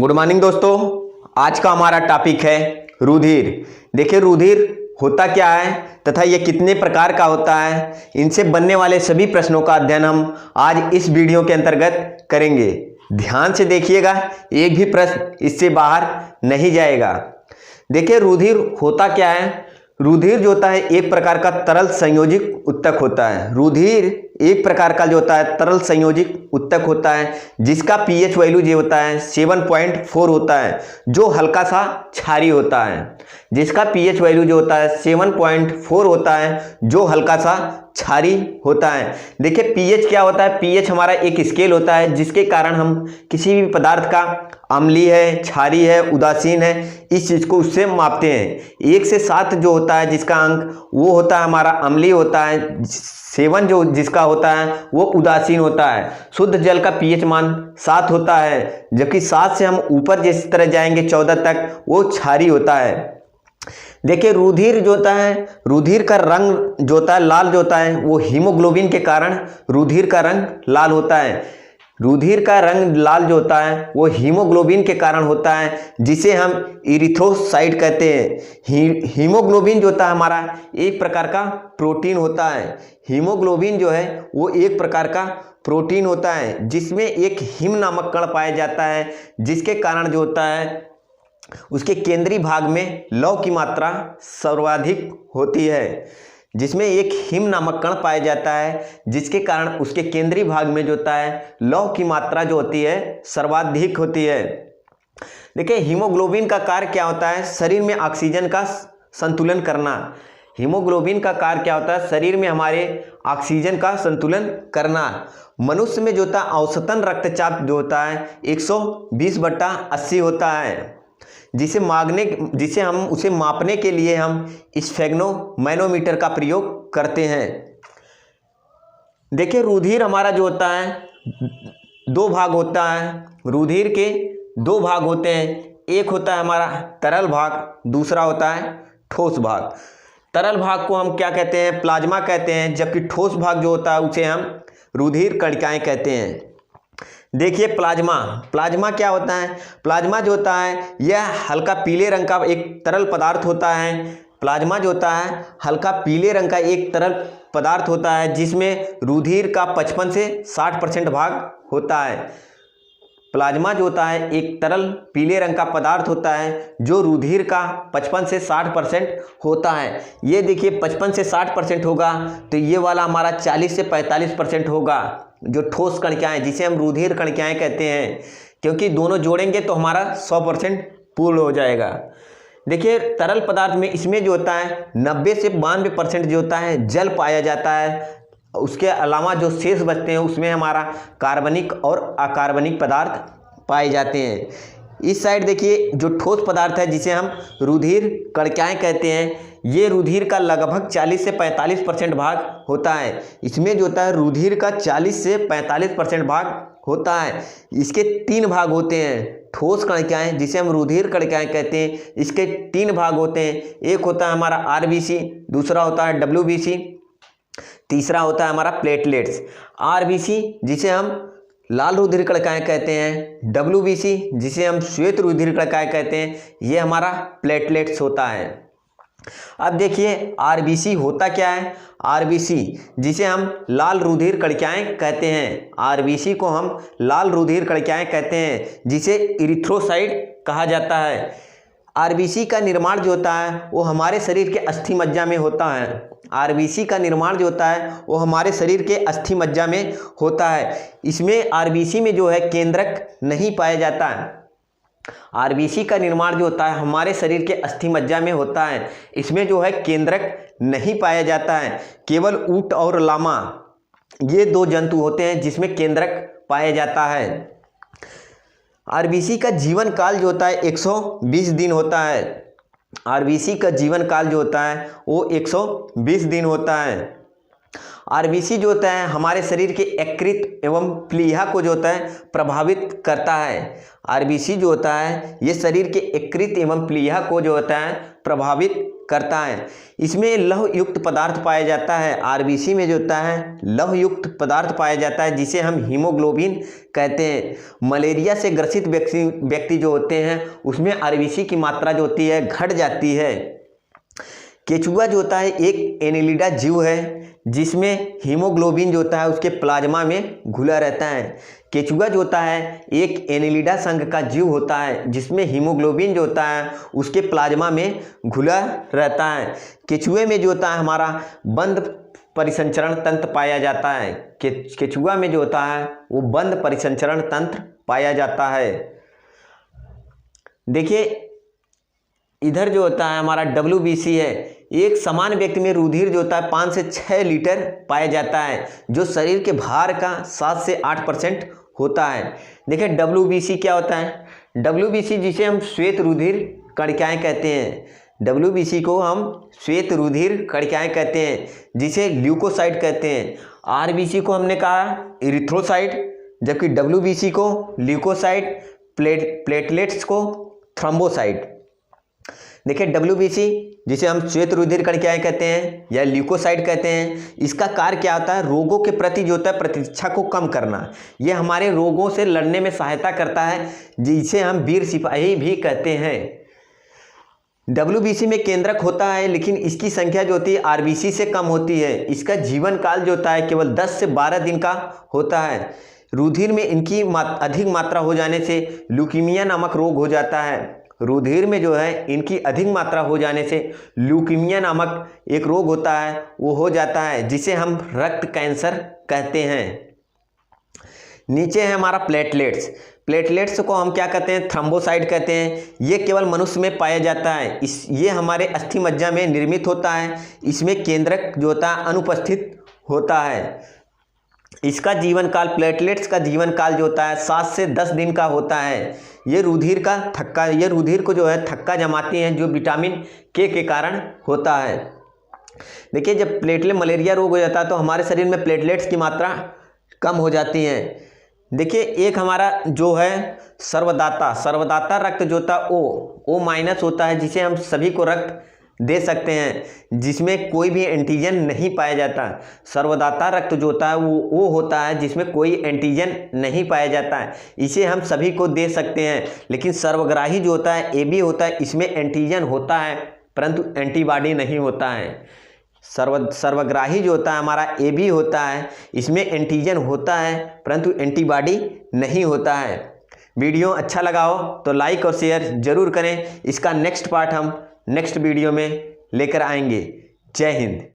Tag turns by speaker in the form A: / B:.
A: Good morning दोस्तों। आज का हमारा टॉपिक है रुधिर। देखिए रुधिर होता क्या है तथा यह कितने प्रकार का होता है, इनसे बनने वाले सभी प्रश्नों का अध्ययन हम आज इस वीडियो के अंतर्गत करेंगे। ध्यान से देखिएगा, एक भी प्रश्न इससे बाहर नहीं जाएगा। देखिए रुधिर होता क्या है। रुधिर जो होता है एक प्रकार का तरल संयोजित उत्तक होता है। रुधिर एक प्रकार का जो होता है तरल संयोजित उत्तक होता है जिसका पीएच वैल्यू जो होता है 7.4 होता है, जो हल्का सा क्षारीय होता है। जिसका पीएच वैल्यू जो होता है 7.4 होता है, जो हल्का सा क्षारीय होता है। देखिए पीएच क्या होता है। पीएच हमारा एक स्केल होता है जिसके कारण हम किसी भी पदार्थ का अम्लीय है, क्षारीय है, उदासीन है, इस चीज को उससे मापते हैं। 1 से 7 जो होता है जिसका अंक वो होता है हमारा अम्लीय होता है। 7 जो जिसका होता है वो उदासीन होता है। शुद्ध जल का पीएच मान 7 होता है, जबकि 7 से हम ऊपर जिस तरह जाएंगे 14 तक वो क्षारीय होता है। देखिए रुधिर जो होता है, रुधिर का रंग जो होता है लाल जो होता है वो हीमोग्लोबिन के कारण रुधिर का रंग लाल होता है। रुधिर का रंग लाल जो होता है वो हीमोग्लोबिन के कारण होता है, जिसे हम इरिथ्रोसाइट कहते हैं। हीमोग्लोबिन जो होता है हमारा एक प्रकार का प्रोटीन होता है। हीमोग्लोबिन जो है वो एक प्रकार का प्रोटीन होता है जिसमें एक हिम नामक कण पाया जाता है, जिसके कारण जो होता है उसके केंद्रीय भाग में लौह की मात्रा सर्वाधिक होती है। जिसमें एक हिम नामक कण पाया जाता है जिसके कारण उसके केंद्रीय भाग में जो होता है लौह की मात्रा जो होती है सर्वाधिक होती है। देखिए हीमोग्लोबिन का कार्य क्या होता है, शरीर में ऑक्सीजन का संतुलन करना। हीमोग्लोबिन का कार्य क्या होता है, शरीर में हमारे ऑक्सीजन का संतुलन करना। मनुष्य में जो होता है औसतन रक्तचाप जो होता है 120/80 होता है, जिसे हम उसे मापने के लिए हम स्फेग्नोमैनोमीटर का प्रयोग करते हैं। देखिए रुधिर हमारा जो होता है 2 भाग होता है। रुधिर के 2 भाग होते हैं, एक होता है हमारा तरल भाग, दूसरा होता है ठोस भाग। तरल भाग को हम क्या कहते हैं, प्लाज्मा कहते हैं, जबकि ठोस भाग जो होता है उसे हम रुधिर कणिकाएं कहते हैं। देखिए प्लाज्मा क्या होता है। प्लाज्मा जो होता है यह हल्का पीले रंग का एक तरल पदार्थ होता है। प्लाज्मा जो होता है हल्का पीले रंग का एक तरल पदार्थ होता है जिसमें रुधिर का 55 से 60% भाग होता है। प्लाज्मा जो होता है एक तरल पीले रंग का पदार्थ होता है जो रुधिर का 55 से 60% होता है। ये देखिए 55 से 60% होगा तो ये वाला हमारा 40 से 45% होगा, जो ठोस कणिकाएं जिसे हम रुधिर कणिकाएं कहते हैं, क्योंकि दोनों जोड़ेंगे तो हमारा 100% पूर्ण हो जाएगा। देखिए तरल पदार्थ में इसमें जो होता है 90 से 92% जो होता है जल पाया जाता है। उसके अलावा जो शेष बचते हैं उसमें हमारा कार्बनिक और अकार्बनिक पदार्थ पाए जाते हैं। इस साइड देखिए जो ठोस पदार्थ है जिसे हम रुधिर कणिकाएं कहते हैं, ये रुधिर का लगभग 40 से 45% भाग होता है। इसमें जो होता है रुधिर का 40 से 45% भाग होता है। इसके 3 भाग होते हैं। ठोस कणिकाएं जिसे हम रुधिर कणिकाएं कहते हैं, इसके 3 भाग होते हैं। एक होता है हमारा आरबीसी, दूसरा होता है डब्ल्यूबीसी, तीसरा होता है हमारा प्लेटलेट्स। आरबीसी जिसे हम लाल रुधिर कणिकाएं कहते हैं, डब्ल्यूबीसी जिसे हम श्वेत रुधिर कणिकाएं कहते हैं, ये हमारा प्लेटलेट्स होता है। अब देखिए आरबीसी होता क्या है। आरबीसी जिसे हम लाल रुधिर कणिकाएं कहते हैं, आरबीसी को हम लाल रुधिर कणिकाएं कहते हैं, जिसे इरिथ्रोसाइट कहा जाता है। आरबीसी का निर्माण जो होता है वो हमारे शरीर के अस्थि मज्जा में होता है। आरबीसी का निर्माण जो होता है वो हमारे शरीर के अस्थि मज्जा में होता है। इसमें आरबीसी में जो है केंद्रक नहीं पाया जाता है। आरबीसी का निर्माण जो होता है हमारे शरीर के अस्थि मज्जा में होता है। इसमें जो है केंद्रक नहीं पाया जाता है। केवल ऊंट और लामा ये 2 जंतु होते हैं जिसमें केंद्रक पाया जाता है। आरबीसी का जीवन काल जो होता है 120 दिन होता है। आरबीसी का जीवन काल जो होता है वो 120 दिन होता है। आरबीसी जो होता है हमारे शरीर के यकृत एवं प्लीहा को जो होता है प्रभावित करता है। आरबीसी जो होता है ये शरीर के यकृत एवं प्लीहा को जो होता है प्रभावित करता है। इसमें लौह युक्त पदार्थ पाया जाता है। आरबीसी में जो होता है लौह युक्त पदार्थ पाया जाता है जिसे हम हीमोग्लोबिन कहते हैं। मलेरिया से ग्रसित व्यक्ति जो होते हैं उसमें आरबीसी की मात्रा जो होती है घट जाती है। केचुआ जो होता है एक एनेलिडा जीव है जिसमें हीमोग्लोबिन जो होता है उसके प्लाज्मा में घुला रहता है। केचुआ जो होता है एक एनेलिडा संघ का जीव होता है जिसमें हीमोग्लोबिन जो होता है उसके प्लाज्मा में घुला रहता है। केचुए में जो होता है हमारा बंद परिसंचरण तंत्र पाया जाता है। केचुआ में जो होता है वो बंद परिसंचरण तंत्र पाया जाता है। देखिए इधर जो होता है हमारा WBC है। एक समान व्यक्ति में रुधिर जो होता है 5 से 6 लीटर पाया जाता है जो शरीर के भार का 7 से 8% होता है। देखिए WBC क्या होता है? WBC जिसे हम श्वेत रुधिर कणिकाएं कहते हैं। WBC को हम श्वेत रुधिर कणिकाएं कहते हैं जिसे ल्यूकोसाइट कहते हैं। RBC को हमने कहा इरिथ्रोसाइट, जबकि WBC को ल्यूकोसाइट, प्लेटलेट्स को थ्रोम्बोसाइट। देखिए WBC जिसे हम श्वेत रुधिर कणिकाएं कहते हैं या ल्यूकोसाइट कहते हैं, इसका कार्य क्या होता है? रोगों के प्रति जो होता है प्रतीक्षा को कम करना। यह हमारे रोगों से लड़ने में सहायता करता है जिसे हम वीर सिपाही भी कहते हैं। WBC में केंद्रक होता है लेकिन इसकी संख्या जो होती है RBC से कम होती है। इसका जीवन काल जो होता है केवल 10 से 12 दिन का होता है। रुधिर में इनकी अधिक मात्रा हो जाने से ल्यूकीमिया नामक रोग हो जाता है। रुधिर में जो है इनकी अधिक मात्रा हो जाने से ल्यूकीमिया नामक एक रोग होता है, वो हो जाता है जिसे हम रक्त कैंसर कहते हैं। नीचे है हमारा प्लेटलेट्स। प्लेटलेट्स को हम क्या कहते हैं? थ्रोम्बोसाइट कहते हैं। ये केवल मनुष्य में पाया जाता है। ये हमारे अस्थि मज्जा में निर्मित होता है। इसमें केंद्रक जो होता है अनुपस्थित होता है। इसका जीवन काल, प्लेटलेट्स का जीवन काल जो होता है 7 से 10 दिन का होता है। ये रुधिर को जो है थक्का जमाती हैं जो विटामिन के कारण होता है। देखिए जब प्लेटलेट मलेरिया रोग हो जाता है तो हमारे शरीर में प्लेटलेट्स की मात्रा कम हो जाती है। देखिए एक हमारा जो है सर्वदाता रक्त जो होता है O- होता है जिसे हम सभी को रक्त दे सकते हैं जिसमें कोई भी एंटीजन नहीं पाया जाता। सर्वदाता रक्त जो होता है वो होता है जिसमें कोई एंटीजन नहीं पाया जाता है, इसे हम सभी को दे सकते हैं। लेकिन सर्वग्राही जो होता है AB होता है, इसमें एंटीजन होता है परंतु एंटीबॉडी नहीं होता है। सर्वग्राही जो होता है हमारा AB होता है, इसमें एंटीजन होता है परंतु एंटीबॉडी नहीं होता है। वीडियो अच्छा लगा हो तो लाइक और शेयर जरूर करें। इसका नेक्स्ट पार्ट हम नेक्स्ट वीडियो में लेकर आएंगे। जय हिंद।